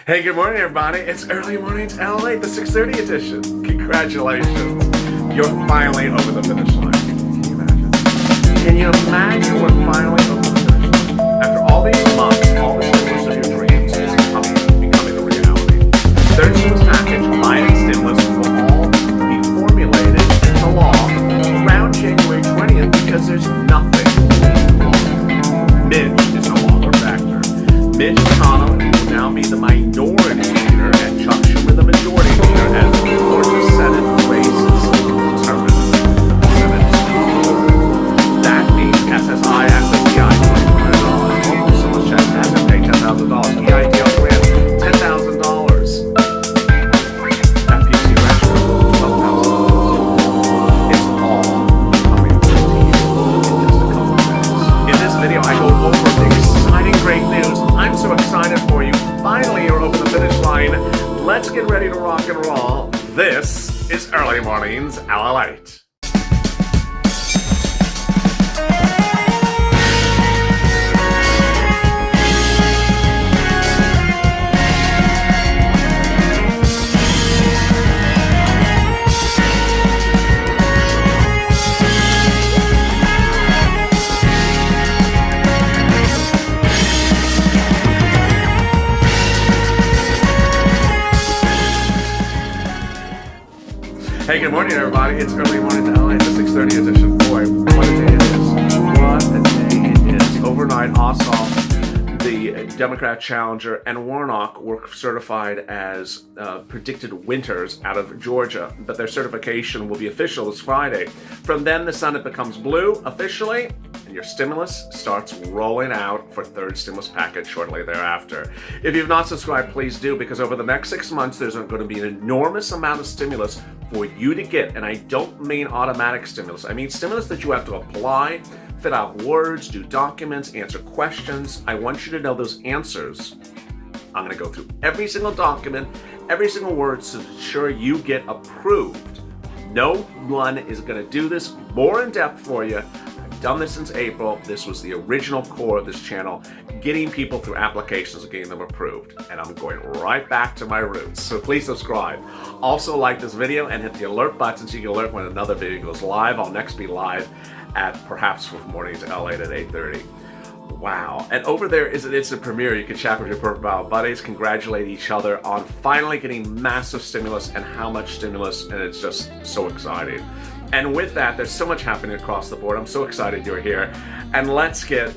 Hey, good morning, everybody. It's Early Mornings LALATE, the 6:30 edition. Congratulations. You're finally over the finish line. Can you imagine? Can you imagine we're finally over the finish line? After all these months, all the stimulus of your dreams is becoming a reality. Third stimulus package, line and stimulus will all be formulated into law around January 20th because there's nothing wrong. Mitch is no longer a factor. Mitch McConnell will now be the minority leader and Chuck Schumer the majority leader as the Georgia Senate races determined. The Senate is over. That means SSI, SSDI, $2,500. Local stimulus checks has to pay $10,000. EIDL grant, $10,000. FPUC retro, $12,000. It's all coming to you in just a couple of minutes. In this video, I go over the exciting great news. I'm so excited for you. Finally, you're over the finish line. Let's get ready to rock and roll. This is Early Mornings LALATE. Hey, good morning, everybody. It's Early Mornings LALATE, the 6:30 edition. Boy, what a day it is. What a day it is. Overnight, Ossoff, the Democrat challenger, and Warnock were certified as predicted winners out of Georgia, but their certification will be official this Friday. From then, the Senate becomes blue officially, and your stimulus starts rolling out for third stimulus package shortly thereafter. If you've not subscribed, please do, because over the next 6 months, there's going to be an enormous amount of stimulus for you to get. And I don't mean automatic stimulus. I mean stimulus that you have to apply, fill out words, do documents, answer questions. I want you to know those answers. I'm going to go through every single document, every single word to ensure you get approved. No one is going to do this more in depth for you. I've done this since April. This was the original core of this channel, getting people through applications and getting them approved. And I'm going right back to my roots. So please subscribe. Also like this video and hit the alert button so you can alert when another video goes live. I'll next be live at perhaps with Mornings LALATE at 8:30. Wow. And over there is an instant premiere. You can chat with your profile buddies, congratulate each other on finally getting massive stimulus and how much stimulus, and it's just so exciting. And with that, there's so much happening across the board. I'm so excited you're here. And let's get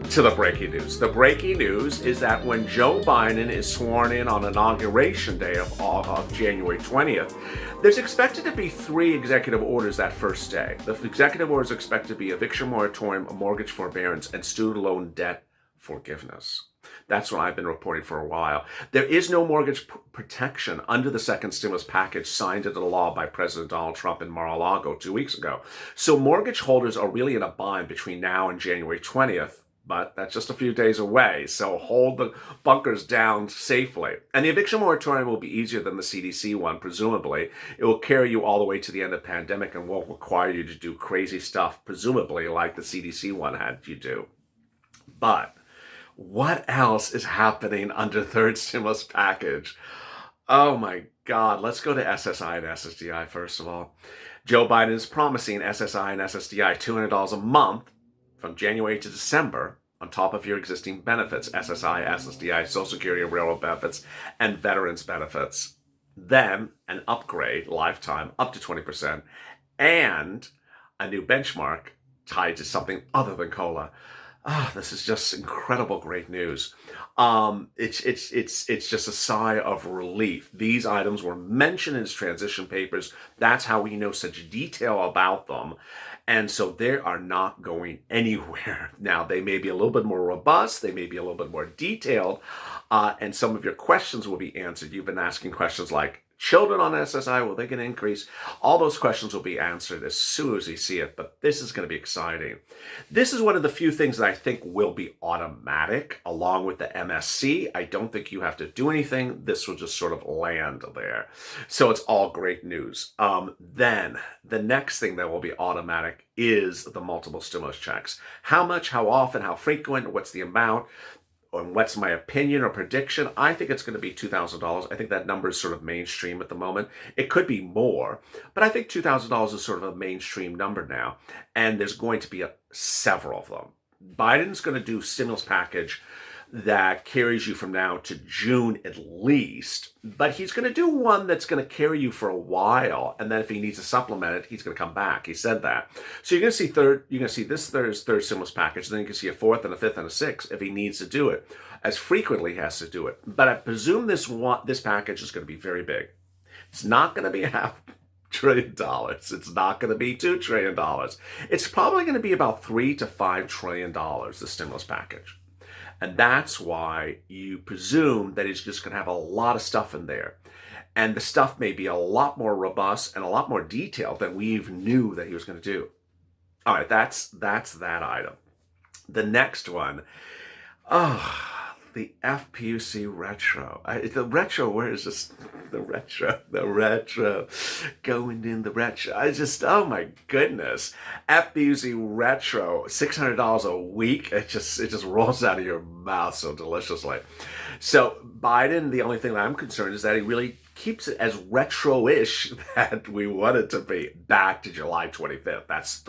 to the breaking news. The breaking news is that when Joe Biden is sworn in on Inauguration Day of January 20th, there's expected to be 3 executive orders that first day. The executive orders are expected to be eviction moratorium, mortgage forbearance, and student loan debt forgiveness. That's what I've been reporting for a while. There is no mortgage protection under the second stimulus package signed into law by President Donald Trump in Mar-a-Lago 2 weeks ago. So mortgage holders are really in a bind between now and January 20th. But that's just a few days away, so hold the bunkers down safely. And the eviction moratorium will be easier than the CDC one, presumably. It will carry you all the way to the end of the pandemic and won't require you to do crazy stuff, presumably like the CDC one had you do. But what else is happening under third stimulus package? Oh my God, let's go to SSI and SSDI first of all. Joe Biden is promising SSI and SSDI $200 a month from January to December, on top of your existing benefits, SSI, SSDI, Social Security and Railroad benefits, and veterans benefits. Then an upgrade, lifetime, up to 20%, and a new benchmark tied to something other than COLA. This is just incredible, great news. It's just a sigh of relief. These items were mentioned in his transition papers. That's how we know such detail about them. And so they are not going anywhere. Now, they may be a little bit more robust. They may be a little bit more detailed. And some of your questions will be answered. You've been asking questions like, children on SSI, will they get an increase? All those questions will be answered as soon as you see it, but this is going to be exciting. This is one of the few things that I think will be automatic, along with the MSC. I don't think you have to do anything. This will just sort of land there. So it's all great news. Then the next thing that will be automatic is the multiple stimulus checks. How much, how often, how frequent, what's the amount? on what's my opinion or prediction, I think it's going to be $2,000. I think that number is sort of mainstream at the moment. It could be more, but I think $2,000 is sort of a mainstream number now. And there's going to be several of them. Biden's going to do a stimulus package that carries you from now to June at least, but he's going to do one that's going to carry you for a while, and then if he needs to supplement it, he's going to come back. He said that. So you're going to see this third stimulus package, then you can see a fourth and a fifth and a sixth if he needs to do it. As frequently he has to do it. But I presume this package is going to be very big. It's not going to be $500 billion. It's not going to be $2 trillion. It's probably going to be about $3 to $5 trillion, the stimulus package. And that's why you presume that he's just going to have a lot of stuff in there. And the stuff may be a lot more robust and a lot more detailed than we even knew that he was going to do. All right, that's that item. The next one, the FPUC retro. The retro, where is this? The retro, going in the retro. Oh my goodness. FPUC retro, $600 a week. It just rolls out of your mouth so deliciously. So Biden, the only thing that I'm concerned is that he really keeps it as retro-ish that we want it to be back to July 25th. That's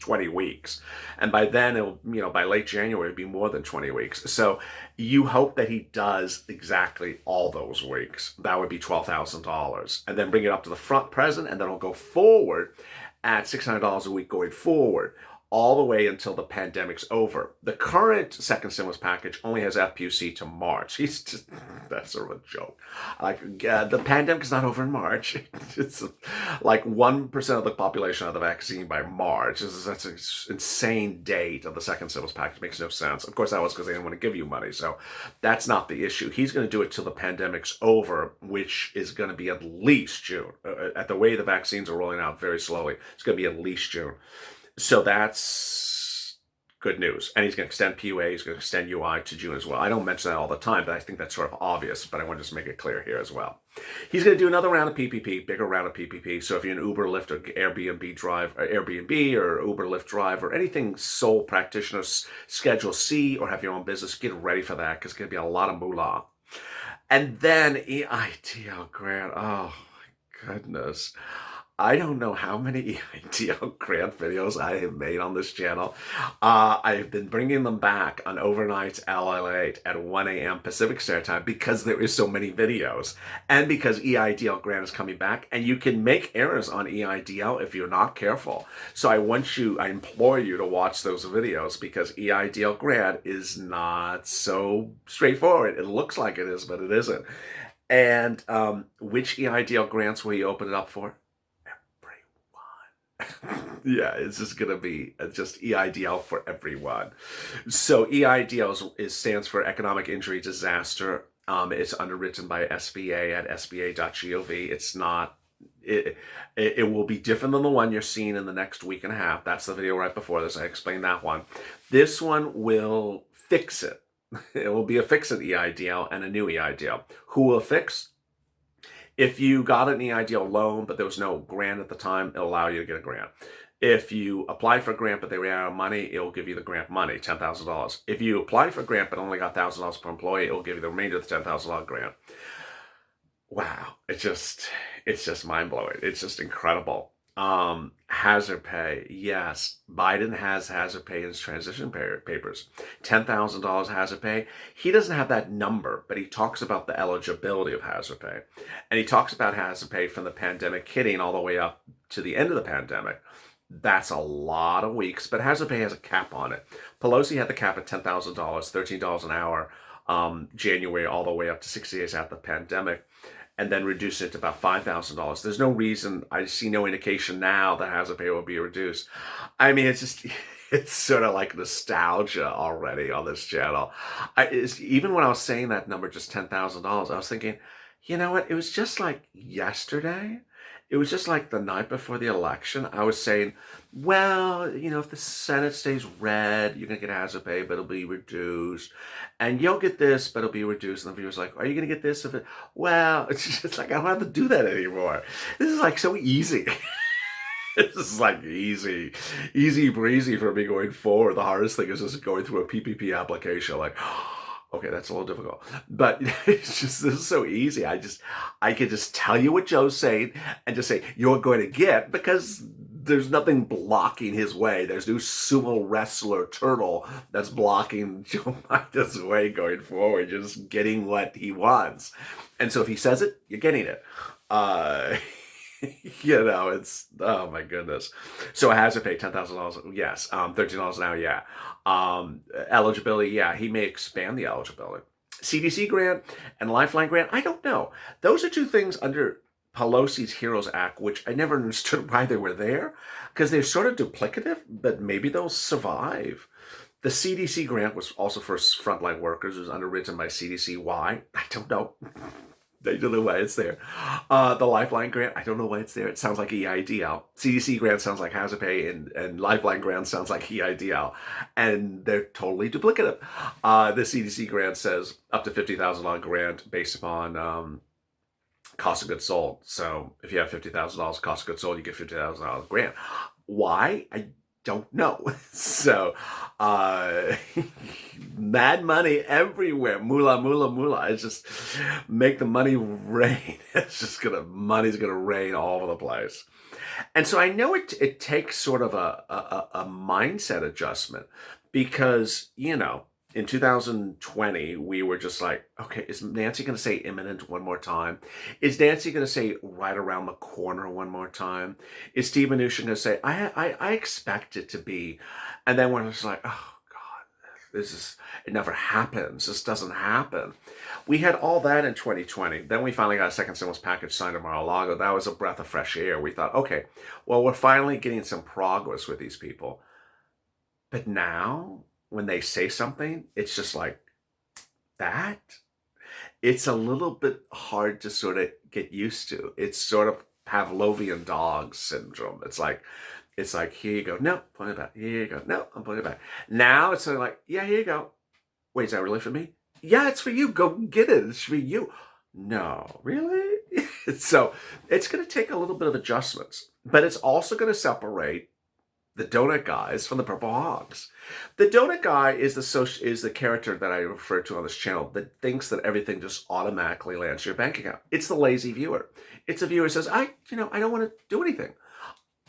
20 weeks. And by then, by late January, it'll be more than 20 weeks. So you hope that he does exactly all those weeks. That would be $12,000. And then bring it up to the front present, and then it'll go forward at $600 a week going forward, all the way until the pandemic's over. The current second stimulus package only has FPUC to March. That's sort of a joke. The pandemic is not over in March. It's like 1% of the population of the vaccine by March. That's an insane date of the second stimulus package. It makes no sense. Of course, that was because they didn't want to give you money. So that's not the issue. He's going to do it till the pandemic's over, which is going to be at least June. At the way the vaccines are rolling out very slowly, it's going to be at least June. So that's good news. And he's going to extend PUA, he's going to extend UI to June as well. I don't mention that all the time, but I think that's sort of obvious, but I want to just make it clear here as well. He's going to do another round of PPP, bigger round of PPP. So if you're an Uber, Lyft, or Airbnb or Uber, Lyft drive, or anything sole practitioner, Schedule C, or have your own business, get ready for that, because it's going to be a lot of moolah. And then EIDL grant. Oh my goodness. I don't know how many EIDL grant videos I have made on this channel. I've been bringing them back on overnights LALATE at 1 a.m. Pacific Standard Time because there is so many videos, and because EIDL grant is coming back, and you can make errors on EIDL if you're not careful. So I implore you to watch those videos, because EIDL grant is not so straightforward. It looks like it is, but it isn't. And which EIDL grants will you open it up for? Yeah, it's just going to be just EIDL for everyone. So EIDL stands for Economic Injury Disaster. It's underwritten by SBA at sba.gov. It's not, it will be different than the one you're seeing in the next week and a half. That's the video right before this. I explained that one. This one will fix it. It will be a fix-it EIDL and a new EIDL. Who will fix? If you got an EIDL loan, but there was no grant at the time, it'll allow you to get a grant. If you apply for a grant, but they ran out of money, it'll give you the grant money, $10,000. If you apply for a grant, but only got $1,000 per employee, it'll give you the remainder of the $10,000 grant. Wow. It's just mind-blowing. It's just incredible. Hazard pay. Yes, Biden has hazard pay in his transition papers. $10,000 hazard pay. He doesn't have that number, but he talks about the eligibility of hazard pay. And he talks about hazard pay from the pandemic hitting all the way up to the end of the pandemic. That's a lot of weeks, but hazard pay has a cap on it. Pelosi had the cap at $10,000, $13 an hour, January all the way up to 60 days after the pandemic, and then reduce it to about $5,000. There's no reason, I see no indication now that hazard pay will be reduced. I mean, it's sort of like nostalgia already on this channel. Even when I was saying that number, just $10,000, I was thinking, you know what? It was just like yesterday. It was just like the night before the election. I was saying, well, if the Senate stays red, you're going to get hazard pay, but it'll be reduced. And you'll get this, but it'll be reduced. And the viewer's like, are you going to get this? Well, it's just like, I don't have to do that anymore. This is like so easy. This is like easy breezy for me going forward. The hardest thing is just going through a PPP application. Like, Okay, that's a little difficult, but it's just this is so easy. I can just tell you what Joe's saying and just say you're going to get, because there's nothing blocking his way. There's no sumo wrestler turtle that's blocking Joe Biden's way going forward. You're just getting what he wants, and so if he says it, you're getting it. Uh, it's, oh my goodness. So it has to pay $10,000. Yes. $13 an hour. Yeah. Eligibility. Yeah. He may expand the eligibility. CDC grant and Lifeline grant. I don't know. Those are two things under Pelosi's HEROES Act, which I never understood why they were there, because they're sort of duplicative, but maybe they'll survive. The CDC grant was also for frontline workers. It was underwritten by CDC. Why? I don't know. I don't know why it's there. The Lifeline grant, I don't know why it's there. It sounds like EIDL. CDC grant sounds like Hazard Pay, and Lifeline grant sounds like EIDL. And they're totally duplicative. The CDC grant says up to $50,000 grant based upon cost of goods sold. So if you have $50,000 cost of goods sold, you get $50,000 grant. Why? I don't know. So, mad money everywhere. Moolah, moolah, moolah. It's just make the money rain. It's just money's gonna rain all over the place. And so I know it takes sort of a mindset adjustment, because, in 2020, we were just like, okay, is Nancy going to say imminent one more time? Is Nancy going to say right around the corner one more time? Is Steve Mnuchin going to say, I expect it to be? And then we're just like, oh God, it never happens. This doesn't happen. We had all that in 2020. Then we finally got a second stimulus package signed at Mar-a-Lago. That was a breath of fresh air. We thought, okay, well, we're finally getting some progress with these people. But now, when they say something, it's just like that. It's a little bit hard to sort of get used to. It's sort of Pavlovian dog syndrome. It's like, here you go. No, point it back. Here you go. No, I'm pointing it back. Now it's sort of like, yeah, here you go. Wait, is that really for me? Yeah, it's for you. Go get it. It's for you. No, really? So it's going to take a little bit of adjustments, but it's also going to separate the donut guys from the Purple Hawks. The donut guy is the character that I refer to on this channel that thinks that everything just automatically lands to your bank account. It's the lazy viewer. It's a viewer who says, I don't want to do anything.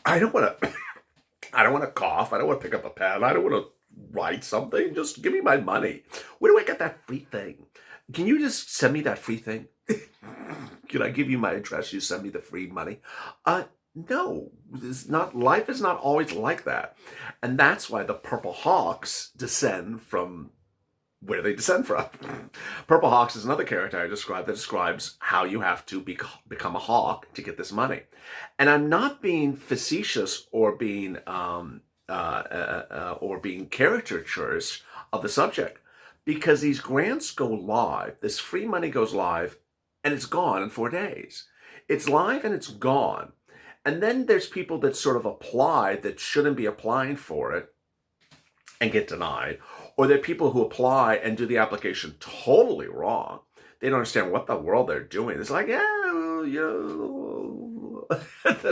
I don't want to cough. I don't want to pick up a pen. I don't want to write something. Just give me my money. Where do I get that free thing? Can you just send me that free thing? Can I give you my address? You send me the free money? No, life is not always like that. And that's why the Purple Hawks descend from where they descend from. Purple Hawks is another character I described that describes how you have to become a hawk to get this money. And I'm not being facetious or being caricatures of the subject, because these grants go live, this free money goes live, and it's gone in 4 days. It's live and it's gone. And then there's people that sort of apply that shouldn't be applying for it and get denied. Or there are people who apply and do the application totally wrong. They don't understand what the world they're doing. It's like, then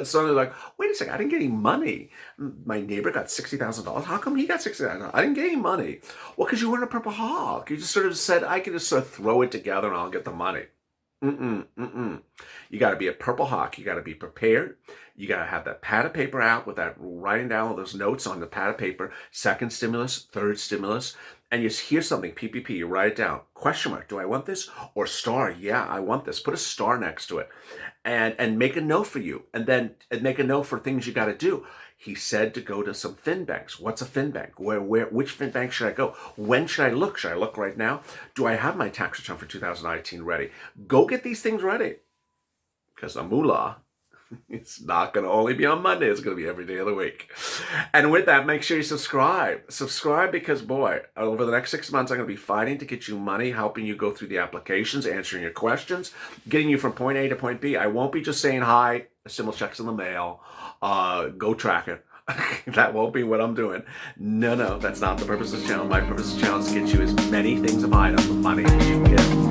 suddenly like, wait a second, I didn't get any money. My neighbor got $60,000. How come he got $60,000? I didn't get any money. Well, because you weren't a Purple Hawk. You just sort of said, I can just sort of throw it together and I'll get the money. You got to be a Purple Hawk. You got to be prepared. You got to have that pad of paper out with that writing down all those notes on the pad of paper. Second stimulus, third stimulus. And you hear something, PPP, you write it down. Question mark, do I want this? Or star, yeah, I want this. Put a star next to it. And make a note for you. And then make a note for things you got to do. He said to go to some fin banks. What's a fin bank? Which fin bank should I go? When should I look? Should I look right now? Do I have my tax return for 2019 ready? Go get these things ready. Because the moolah, it's not going to only be on Monday. It's going to be every day of the week. And with that, make sure you subscribe. Subscribe because, boy, over the next 6 months, I'm going to be fighting to get you money, helping you go through the applications, answering your questions, getting you from point A to point B. I won't be just saying, hi, a stimulus check's in the mail. Go track it. That won't be what I'm doing. No, that's not the purpose of this channel. My purpose of the channel is to get you as many things of items, money as you can get.